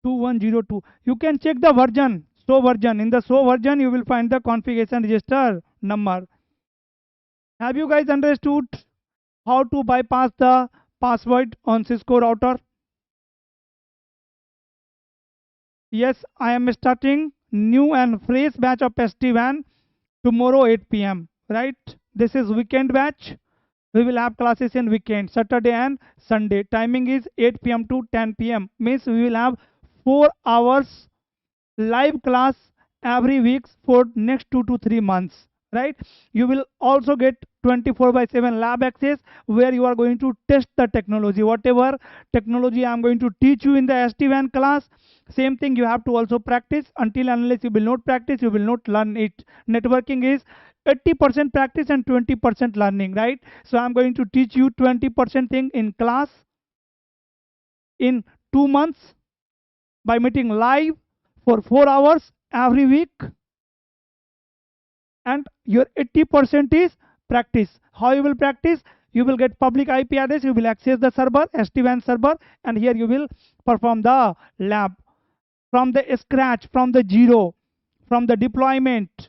2102? You can check the version, show version. In the show version you will find the configuration register number. Have you guys understood how to bypass the password on Cisco router? Yes, I am starting new and fresh batch of SD-WAN tomorrow 8 p.m. Right? This is weekend batch. We will have classes in weekend, Saturday and Sunday. Timing is 8 p.m. to 10 p.m. Means we will have 4 hours live class every week for next 2 to 3 months, right? You will also get 24/7 lab access, where you are going to test the technology. Whatever technology I'm going to teach you in the SD-WAN class, same thing you have to also practice. Until unless you will not practice, you will not learn it. Networking is 80% practice and 20% learning, right? So I'm going to teach you 20% thing in class in 2 months by meeting live for 4 hours every week, and your 80% is practice. How you will practice? You will get public IP address, you will access the server, SD-WAN server, and here you will perform the lab from the scratch, from the zero, from the deployment,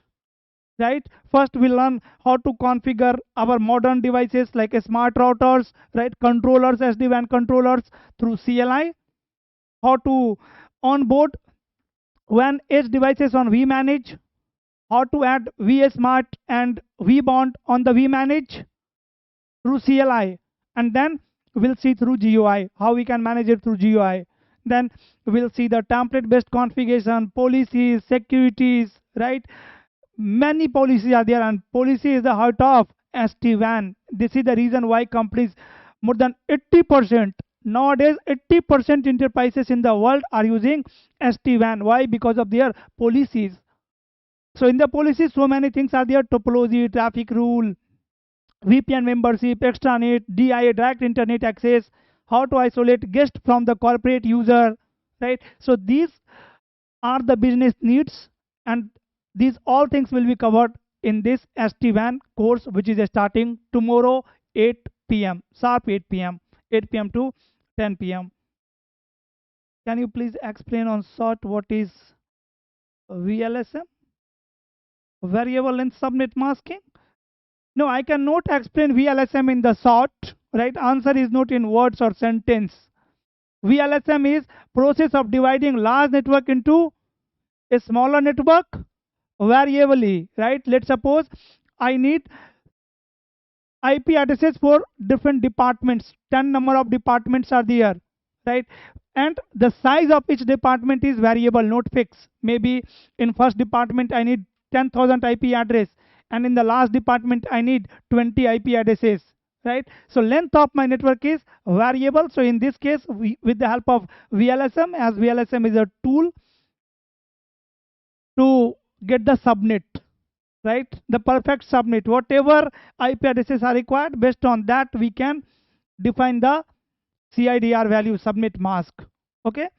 right? First we learn how to configure our modern devices like smart routers, right? Controllers, SD-WAN controllers through CLI, how to onboard WAN edge devices on vManage, how to add vSmart and vBond on the vManage through CLI, and then we'll see through GUI how we can manage it through GUI. Then we'll see the template based configuration, policies, securities, right? Many policies are there, and policy is the heart of SD-WAN. This is the reason why companies, more than 80% nowadays, 80% enterprises in the world are using SD-WAN. Why? Because of their policies. So in the policies, so many things are there: topology, traffic rule, VPN membership, extranet, DIA, direct internet access, how to isolate guest from the corporate user, right? So these are the business needs, and these all things will be covered in this SD-WAN course, which is starting tomorrow 8 p.m. sharp 8 p.m. 8 p.m. to 10 p.m. Can you please explain on short what is VLSM? Variable length subnet masking? No, I cannot explain VLSM in the short, right? Answer is not in words or sentence. VLSM is process of dividing large network into a smaller network variably, right? Let's suppose I need IP addresses for different departments. 10 number of departments are there, right? And the size of each department is variable, not fixed. Maybe in first department I need 10,000 IP address, and in the last department I need 20 IP addresses, right? So length of my network is variable. So in this case, with the help of VLSM, as VLSM is a tool to get the subnet, right? The perfect subnet, whatever IP addresses are required, based on that we can define the CIDR value, subnet mask. Okay,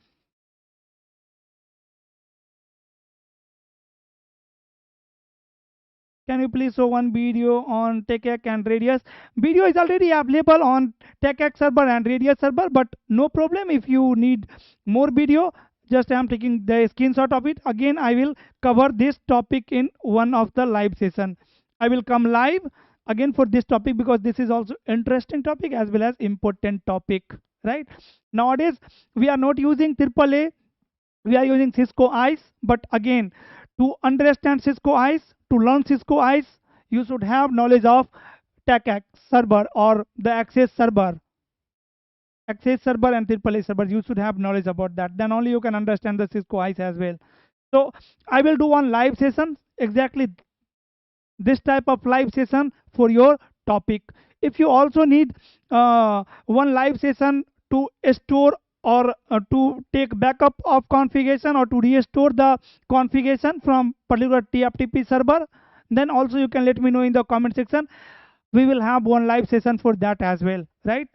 can you please show one video on TechEck and Radius? Video is already available on TechEck server and Radius server, but no problem. If you need more video, just I am taking the screenshot of it. Again, I will cover this topic in one of the live session. I will come live again for this topic, because this is also interesting topic as well as important topic, right? Nowadays we are not using AAA, we are using Cisco ICE. But again, to understand Cisco ICE, to learn Cisco ICE, you should have knowledge of TechEck server or the Access server. Access server and AAA server, you should have knowledge about that. Then only you can understand the Cisco ICE as well. So I will do one live session, exactly this type of live session for your topic. If you also need one live session to store or to take backup of configuration, or to restore the configuration from particular TFTP server, then also you can let me know in the comment section. We will have one live session for that as well, right?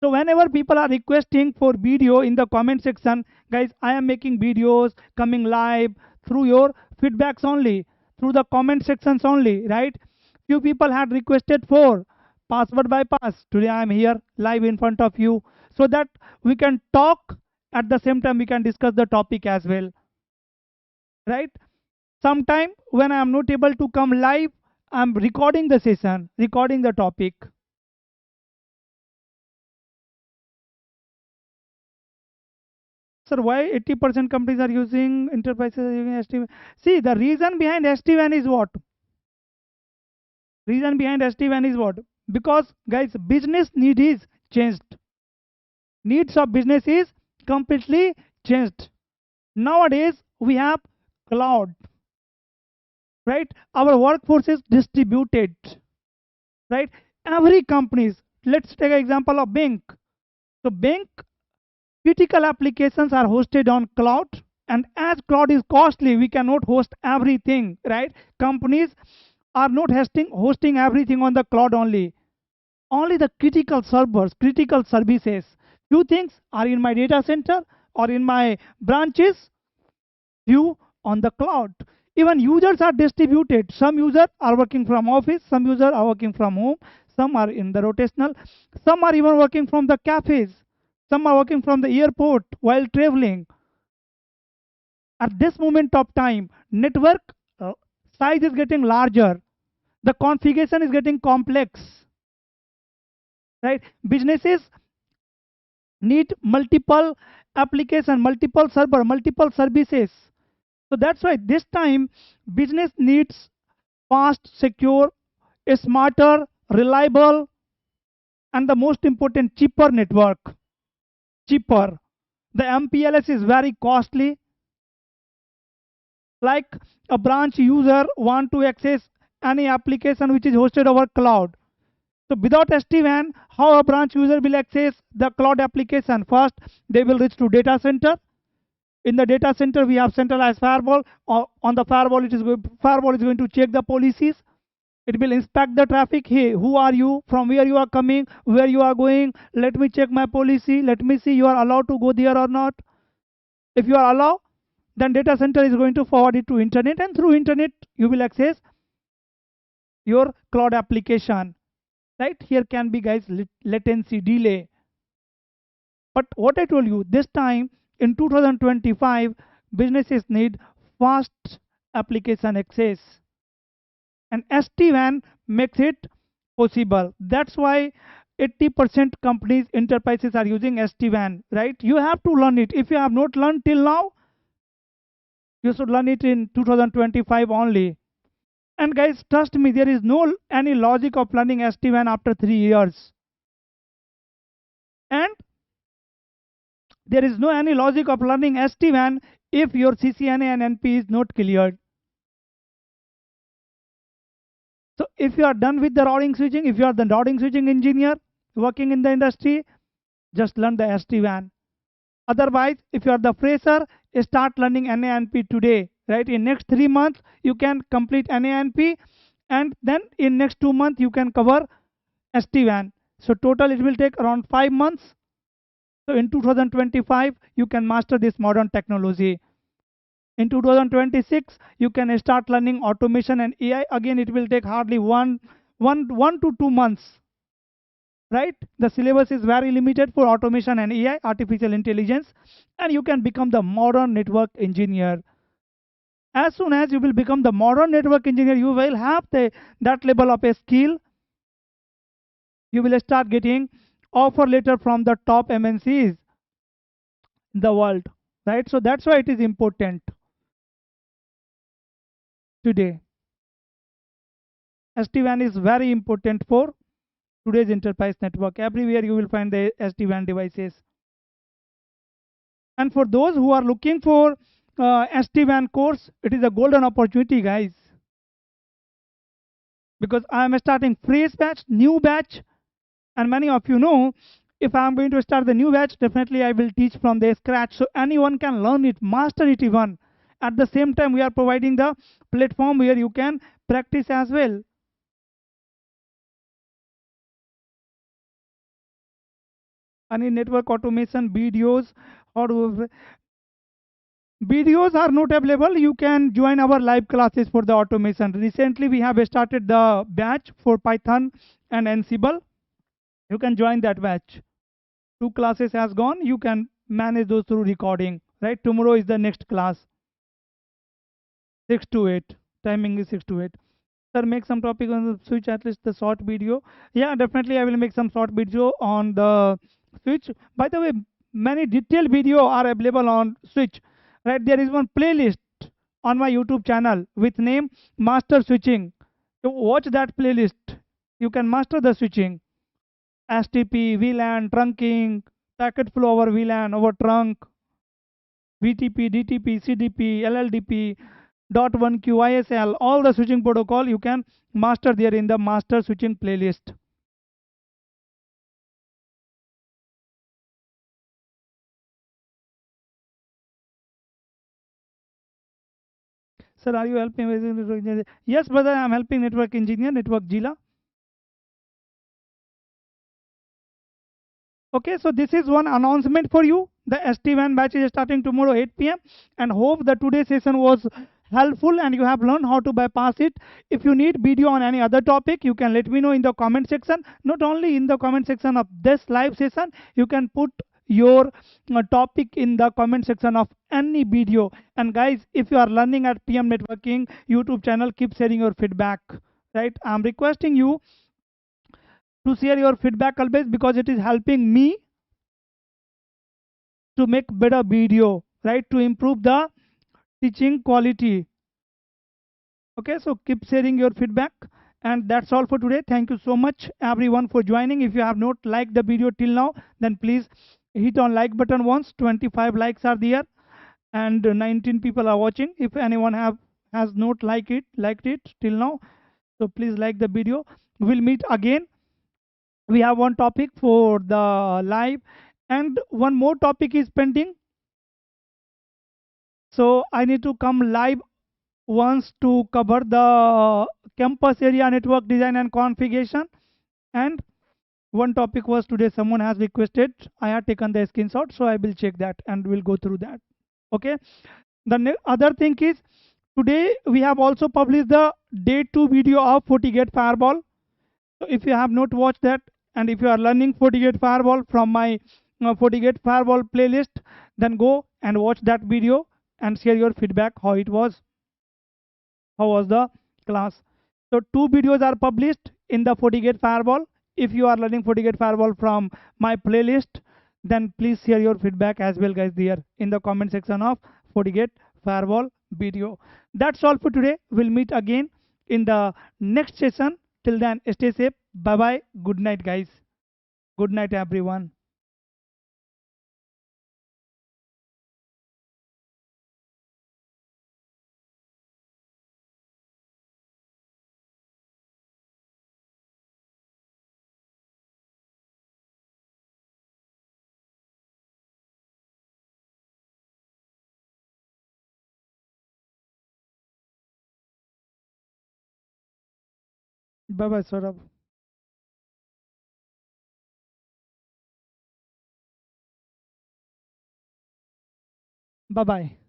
So whenever people are requesting for video in the comment section, guys, I am making videos coming live through your feedbacks only, through the comment sections only, right? Few people had requested for password bypass. Today I am here live in front of you, so that we can talk, at the same time we can discuss the topic as well, right? Sometime when I am not able to come live, I am recording the session, recording the topic. Sir, why 80% companies are using, enterprises are using SD-WAN? See, the reason behind SD-WAN is what? Reason behind SD-WAN is what? Because, guys, business need is changed. Needs of business is completely changed. Nowadays, we have cloud, right? Our workforce is distributed, right? Every companies, let's take an example of bank. So bank critical applications are hosted on cloud, and as cloud is costly, we cannot host everything, right? Companies are not hosting everything on the cloud only. Only the critical servers, critical services. Few things are in my data center or in my branches, few on the cloud. Even users are distributed. Some users are working from office, some users are working from home, some are in the rotational, some are even working from the cafes, some are working from the airport while traveling. At this moment of time, network size is getting larger, the configuration is getting complex, right? Businesses need multiple application, multiple server, multiple services. So that's why this time business needs fast, secure, smarter, reliable, and the most important, cheaper network. Cheaper. The MPLS is very costly. Like a branch user want to access any application which is hosted over cloud. So without SD-WAN, how a branch user will access the cloud application? First, they will reach to data center. In the data center, we have centralized firewall. On the firewall, firewall is going to check the policies. It will inspect the traffic. Hey, who are you? From where you are coming? Where you are going? Let me check my policy. Let me see you are allowed to go there or not. If you are allowed, then data center is going to forward it to internet, and through internet you will access your cloud application. Right here can be guys latency delay. But what I told you, this time in 2025, businesses need fast application access, and SD-WAN makes it possible. That's why 80% companies, enterprises are using SD-WAN, right? You have to learn it. If you have not learned till now, you should learn it in 2025 only. And guys, trust me, there is no any logic of learning SD-WAN after 3 years. And there is no any logic of learning SD-WAN if your CCNA and NP is not cleared. So if you are done with the routing switching, if you are the routing switching engineer working in the industry, just learn the SD-WAN. Otherwise, if you are the fresher, start learning NA&P today. Right? In next 3 months, you can complete NA&P, and then in next 2 months, you can cover SD-WAN. So total, it will take around 5 months. So in 2025, you can master this modern technology. In 2026, you can start learning automation and AI. Again, it will take hardly one to 2 months. Right? The syllabus is very limited for automation and AI, artificial intelligence, and you can become the modern network engineer. As soon as you will become the modern network engineer, you will have that level of a skill. You will start getting offer letter from the top MNCs in the world, right? So that's why it is important today. SD-WAN is very important for today's enterprise network. Everywhere you will find the SD-WAN devices. And for those who are looking for SD-WAN course, it is a golden opportunity, guys. Because I am starting fresh batch, new batch, and many of you know, if I am going to start the new batch, definitely I will teach from the scratch, so anyone can learn it, master it even. At the same time, we are providing the platform where you can practice as well. Any network automation videos, or videos are not available. You can join our live classes for the automation. Recently, we have started the batch for Python and Ansible. You can join that batch. 2 classes has gone. You can manage those through recording. Right? Tomorrow is the next class. 6 to 8. Timing is 6 to 8. Sir, make some topic on the switch, at least the short video. Yeah, definitely I will make some short video on the switch. By the way, many detailed video are available on switch. Right? There is one playlist on my YouTube channel with name Master Switching. So watch that playlist. You can master the switching. STP, VLAN, trunking, packet flow over VLAN, over trunk, VTP, DTP, CDP, LLDP, dot 1Q, ISL, all the switching protocol you can master there in the master switching playlist. Sir, are you helping with network engineer? Yes, brother, I'm helping network engineer, network Jila. Okay, so this is one announcement for you. The ST1 batch is starting tomorrow 8 p.m. and hope the today's session was helpful and you have learned how to bypass it. If you need video on any other topic, you can let me know in the comment section. Not only in the comment section of this live session, you can put your topic in the comment section of any video. And guys, if you are learning at PM Networking YouTube channel, keep sharing your feedback. Right? I'm requesting you to share your feedback always because it is helping me to make better video, right, to improve the teaching quality. Okay, so keep sharing your feedback, and that's all for today. Thank you so much everyone for joining. If you have not liked the video till now, then please hit on like button once. 25 likes are there and 19 people are watching. If anyone has not liked it till now, so please like the video. We'll meet again. We have one topic for the live and one more topic is pending, so I need to come live once to cover the campus area network design and configuration. And one topic was today someone has requested, I have taken the screenshot, so I will check that and we'll go through that. Okay, the other thing is today we have also published the day 2 video of FortiGate firewall. So if you have not watched that and if you are learning FortiGate firewall from my FortiGate firewall playlist, then go and watch that video and share your feedback how it was, how was the class. So 2 videos are published in the FortiGate firewall. If you are learning FortiGate firewall from my playlist, then please share your feedback as well guys there in the comment section of FortiGate firewall video. That's all for today. We'll meet again in the next session. Till then, stay safe. Bye bye. Good night guys. Good night everyone. Bye bye Saurabh. Bye bye.